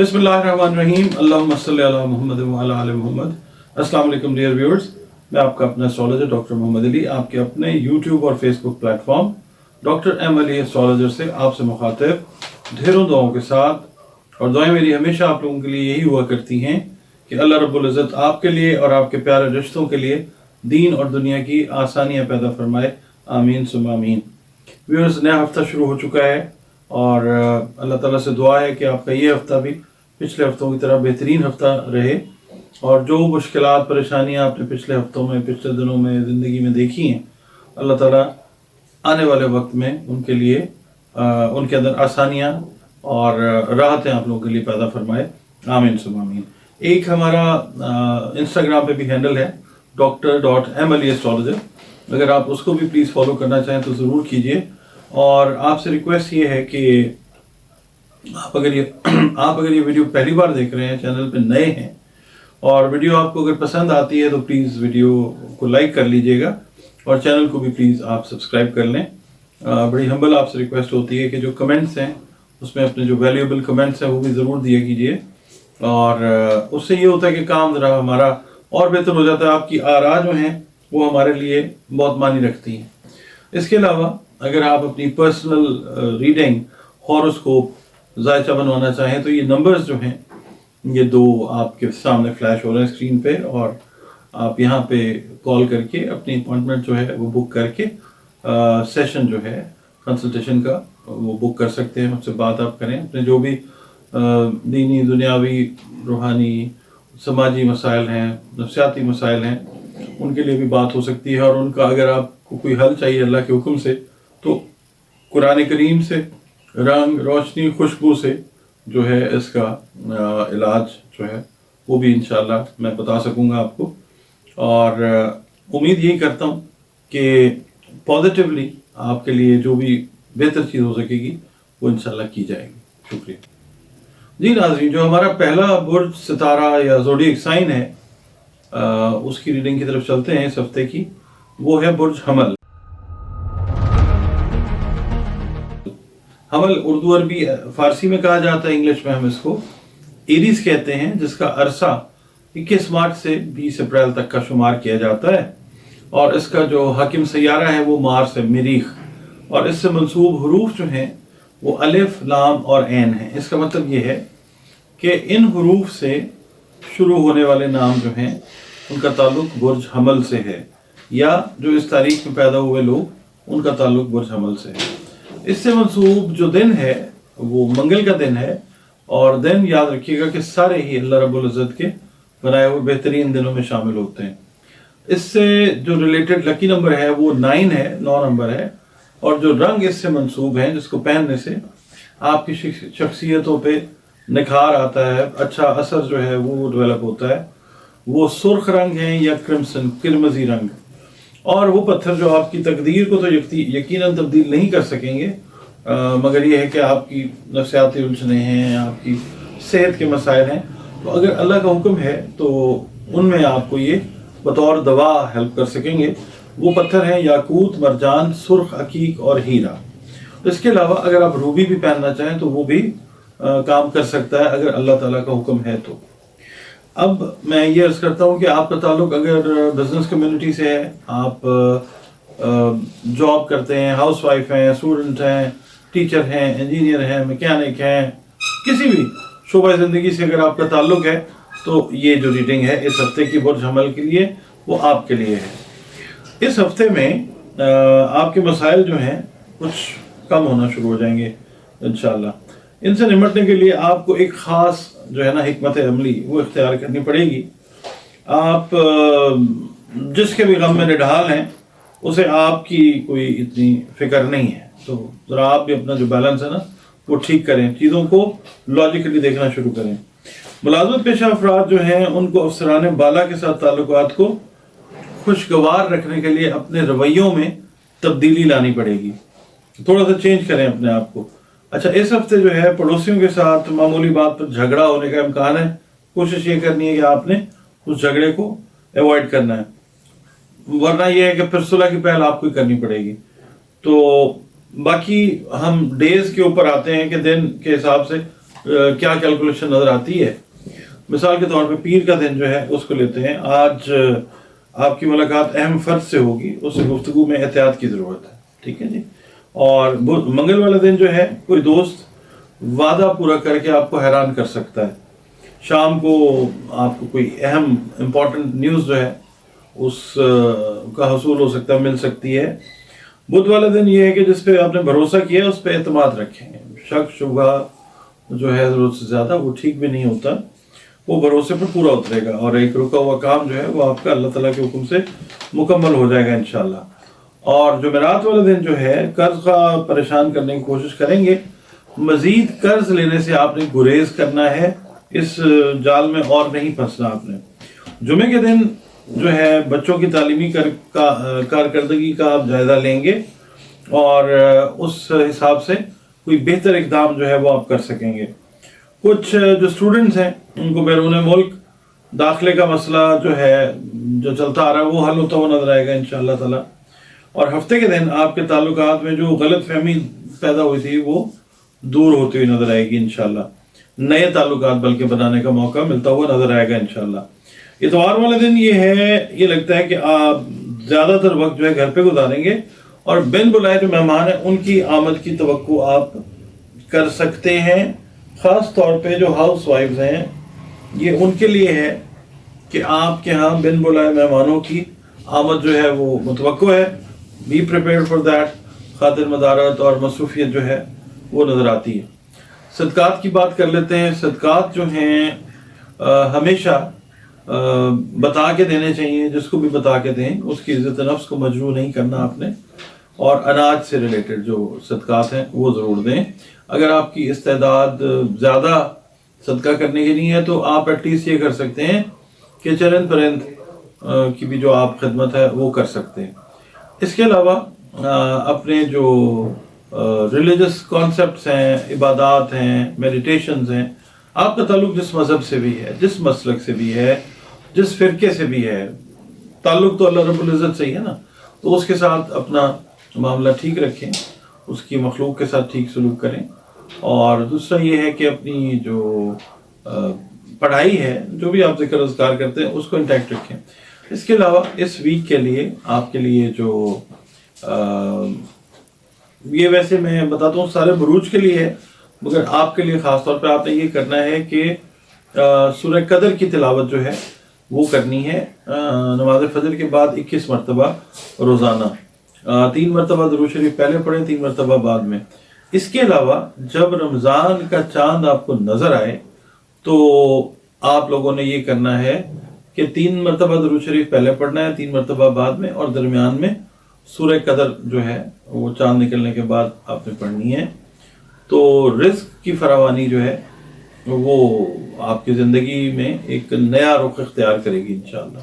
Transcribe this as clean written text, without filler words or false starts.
बिस्मिल्लाहिर्रहमानिर्रहीम अल्लाहुम्मा सल्ली अला मुहम्मद व अला आलि मुहम्मद। अस्सलाम वालेकुम डियर व्यूअर्स, मैं आपका अपना एस्ट्रोलॉजर डॉक्टर मोहम्मद अली आपके अपने यूट्यूब और Facebook platform doctor M Ali astrologer से आपसे मुखातिब ढेरों दुआओं के साथ। और दुआएं मेरी हमेशा आप लोगों के लिए यही हुआ करती हैं कि अल्लाह रब्बुल इज़्ज़त आपके लिए और आपके प्यारे रिश्तों के लिए दीन और दुनिया की आसानियाँ पैदा फरमाए, आमीन सुम्मा आमीन। व्यूअर्स, नया हफ्ता शुरू हो चुका है और अल्लाह ताला से दुआ है कि आपका ये हफ्ता भी पिछले हफ्तों की तरह बेहतरीन हफ्ता रहे और जो मुश्किलात परेशानियां आपने पिछले हफ्तों में पिछले दिनों में ज़िंदगी में देखी हैं, अल्लाह ताला आने वाले वक्त में उनके लिए उनके अंदर आसानियां और राहतें आप लोगों के लिए पैदा फरमाए, आमीन सुम्मा आमीन। एक हमारा इंस्टाग्राम पे भी हैंडल है Dr.MLE एस्ट्रोलॉजर, अगर आप उसको भी प्लीज़ फॉलो करना चाहें तो ज़रूर कीजिए। और आपसे रिक्वेस्ट ये है कि आप अगर ये वीडियो पहली बार देख रहे हैं, चैनल पे नए हैं और वीडियो आपको अगर पसंद आती है तो प्लीज़ वीडियो को लाइक कर लीजिएगा और चैनल को भी प्लीज़ आप सब्सक्राइब कर लें। बड़ी हम्बल आपसे रिक्वेस्ट होती है कि जो कमेंट्स हैं उसमें अपने जो वैल्यूएबल कमेंट्स हैं वो भी ज़रूर दिया कीजिए और उससे ये होता है कि काम ज़रा हमारा और बेहतर हो जाता है। आपकी आरा जो हैं वो हमारे लिए बहुत मानी रखती हैं। इसके अलावा अगर आप अपनी पर्सनल रीडिंग हॉरोस्कोप जायचा बनवाना चाहें तो ये नंबर्स जो हैं ये दो आपके सामने फ्लैश हो रहे हैं स्क्रीन पे और आप यहाँ पे कॉल करके अपनी अपॉइंटमेंट जो है वो बुक करके सेशन जो है कंसल्टेशन का वो बुक कर सकते हैं। मुझसे बात आप करें, अपने जो भी दीनी दुनियावी रूहानी समाजी मसाइल हैं, नफ्सियाती मसाइल हैं, उनके लिए भी बात हो सकती है। और उनका अगर आपको कोई हल चाहिए अल्लाह के हुक्म से तो कुरान करीम से, रंग रोशनी खुशबू से जो है इसका इलाज जो है वो भी इंशाल्लाह मैं बता सकूंगा आपको। और उम्मीद यही करता हूँ कि पॉजिटिवली आपके लिए जो भी बेहतर चीज़ हो सकेगी वो इंशाल्लाह की जाएगी। शुक्रिया जी। नाज़रीन, जो हमारा पहला बुर्ज सितारा या ज़ोडिएक साइन है उसकी रीडिंग की तरफ चलते हैं इस हफ्ते की। वो है बुर्ज हमल। हमल उर्दू अरबी फारसी में कहा जाता है, इंग्लिश में हम इसको एरीज कहते हैं, जिसका अरसा 21 मार्च से 20 अप्रैल तक का शुमार किया जाता है। और इसका जो हाकिम सैयारा है वो मार्स है, मरीख। और इससे मंसूब हरूफ जो हैं वो अलिफ, लाम और ऐन है। इसका मतलब ये है कि इन हरूफ से शुरू होने वाले नाम जो हैं उनका ताल्लुक बुर्ज हमल से है, या जो इस तारीख में पैदा हुए लोग उनका ताल्लुक बुर्ज हमल से है। इससे मंसूब जो दिन है वो मंगल का दिन है। और दिन याद रखिएगा कि सारे ही अल्लाह रब्बुल इज़्ज़त के बनाए हुए बेहतरीन दिनों में शामिल होते हैं। इससे जो रिलेटेड लकी नंबर है वो 9 है, 9 नंबर है। और जो रंग इससे मंसूब है जिसको पहनने से आपकी शख्सियतों पे निखार आता है, अच्छा असर जो है वो डेवलप होता है, वो सुर्ख रंग है या क्रिम्सन किरमजी रंग। और वो पत्थर जो आपकी तकदीर को तो यकीनन तब्दील नहीं कर सकेंगे, मगर ये है कि आपकी नफ्सियाती उलझने हैं, आपकी सेहत के मसाइल हैं, तो अगर अल्लाह का हुक्म है तो उनमें आपको ये बतौर दवा हेल्प कर सकेंगे। वो पत्थर हैं याकूत, मरजान, सुर्ख, अकीक और हीरा। इसके अलावा अगर आप रूबी भी पहनना चाहें तो वो भी काम कर सकता है अगर अल्लाह ताला का हुक्म है तो। अब मैं ये अर्ज़ करता हूँ कि आपका ताल्लुक अगर बिजनेस कम्युनिटी से है, आप जॉब करते हैं, हाउस वाइफ हैं, स्टूडेंट हैं, टीचर हैं, इंजीनियर हैं, मैकेनिक हैं, किसी भी शोबा ज़िंदगी से अगर आपका ताल्लुक है तो ये जो रीडिंग है इस हफ्ते की बुर्ज हमल के लिए वो आपके लिए है। इस हफ्ते में आपके मसाइल जो हैं कुछ कम होना शुरू हो जाएंगे इंशाल्लाह। इनसे निपटने के लिए आपको एक ख़ास जो है ना हिकमत अमली वो इख्तियार करनी पड़ेगी। आप जिसके भी गम में निढाल हैं उसे आपकी कोई इतनी फिक्र नहीं है, तो ज़रा आप भी अपना जो बैलेंस है ना वो ठीक करें, चीज़ों को लॉजिकली देखना शुरू करें। मुलाज़मत पेशा अफराद जो हैं उनको अफसरान बाला के साथ ताल्लुकात को खुशगवार रखने के लिए अपने रवैयों में तब्दीली लानी पड़ेगी, थोड़ा सा चेंज करें अपने आप को। अच्छा, इस हफ्ते जो है पड़ोसियों के साथ मामूली बात पर झगड़ा होने का इम्कान है। कोशिश ये करनी है कि आपने उस झगड़े को अवॉइड करना है, वरना यह है कि फिर सुलह की पहल आपको ही करनी पड़ेगी। तो बाकी हम डेज के ऊपर आते हैं कि दिन के हिसाब से کیا کیلکولیشن نظر آتی ہے. مثال کے طور پہ پیر کا دن جو ہے اس کو لیتے ہیں. آج آپ کی ملاقات اہم فرد سے ہوگی, اس سے گفتگو میں احتیاط کی ضرورت ہے, ٹھیک ہے جی. اور منگل والا دن جو ہے کوئی دوست وعدہ پورا کر کے آپ کو حیران کر سکتا ہے. شام کو آپ کو کوئی اہم امپورٹنٹ نیوز جو ہے اس کا حصول ہو سکتا ہے, مل سکتی ہے. بدھ والا دن یہ ہے کہ جس پہ آپ نے بھروسہ کیا اس پہ اعتماد رکھیں. شک شبہ جو ہے ضرورت سے زیادہ وہ ٹھیک بھی نہیں ہوتا, وہ بھروسے پر پورا اترے گا اور ایک رکا ہوا کام جو ہے وہ آپ کا اللہ تعالیٰ کے حکم سے مکمل ہو جائے گا انشاءاللہ. اور جمعرات والا دن جو ہے قرض کا پریشان کرنے کی کوشش کریں گے. مزید قرض لینے سے آپ نے گریز کرنا ہے, اس جال میں اور نہیں پھنسنا آپ نے. جمعے کے دن جو ہے بچوں کی تعلیمی کارکردگی کا آپ جائزہ لیں گے اور اس حساب سے کوئی بہتر اقدام جو ہے وہ آپ کر سکیں گے. کچھ جو اسٹوڈنٹس ہیں ان کو بیرون ملک داخلے کا مسئلہ جو ہے جو چلتا آ رہا ہے وہ حل ہوتا ہوا نظر آئے گا انشاءاللہ تعالیٰ. اور ہفتے کے دن آپ کے تعلقات میں جو غلط فہمی پیدا ہوئی تھی وہ دور ہوتی ہوئی نظر آئے گی انشاءاللہ. نئے تعلقات بلکہ بنانے کا موقع ملتا ہوا نظر آئے گا انشاءاللہ. اتوار والا دن یہ لگتا ہے کہ آپ زیادہ تر وقت جو ہے گھر پہ گزاریں گے اور بن بلائے جو مہمان ہیں ان کی آمد کی توقع آپ کر سکتے ہیں. خاص طور پہ جو ہاؤس وائفز ہیں یہ ان کے لیے ہے کہ آپ کے ہاں بن بلائے مہمانوں کی آمد جو ہے وہ متوقع ہے. Be prepared for that. خاطر مدارت اور مصروفیت جو ہے وہ نظر آتی ہے. صدقات کی بات کر لیتے ہیں. صدقات جو ہیں ہمیشہ بتا کے دینے چاہیے. جس کو بھی بتا کے دیں اس کی عزت نفس کو مجروح نہیں کرنا آپ نے. اور اناج سے ریلیٹڈ جو صدقات ہیں وہ ضرور دیں. اگر آپ کی استعداد زیادہ صدقہ کرنے کی نہیں ہے تو آپ ایٹ لیسٹ یہ کر سکتے ہیں کہ چرند پرند کی بھی جو آپ خدمت ہے وہ کر سکتے ہیں. اس کے علاوہ اپنے جو ریلیجس کانسیپٹس ہیں, عبادات ہیں, میڈیٹیشنز ہیں, آپ کا تعلق جس مذہب سے بھی ہے, جس مسلک سے بھی ہے, جس فرقے سے بھی ہے, تعلق تو اللہ رب العزت سے ہی ہے نا, تو اس کے ساتھ اپنا معاملہ ٹھیک رکھیں, اس کی مخلوق کے ساتھ ٹھیک سلوک کریں. اور دوسرا یہ ہے کہ اپنی جو پڑھائی ہے, جو بھی آپ ذکر اذکار کرتے ہیں اس کو انٹیکٹ رکھیں. اس کے علاوہ اس ویک کے لیے آپ کے لیے جو یہ ویسے میں بتاتا ہوں سارے بروج کے لیے ہے, مگر آپ کے لیے خاص طور پہ آپ نے یہ کرنا ہے کہ سورہ قدر کی تلاوت جو ہے وہ کرنی ہے نماز فجر کے بعد 21 مرتبہ روزانہ. 3 مرتبہ درود شریف پہلے پڑھیں, 3 مرتبہ بعد میں. اس کے علاوہ جب رمضان کا چاند آپ کو نظر آئے تو آپ لوگوں نے یہ کرنا ہے کہ 3 مرتبہ درود شریف پہلے پڑھنا ہے, 3 مرتبہ بعد میں, اور درمیان میں سورہ قدر جو ہے وہ چاند نکلنے کے بعد آپ نے پڑھنی ہے. تو رزق کی فراوانی جو ہے وہ آپ کی زندگی میں ایک نیا رخ اختیار کرے گی انشاءاللہ.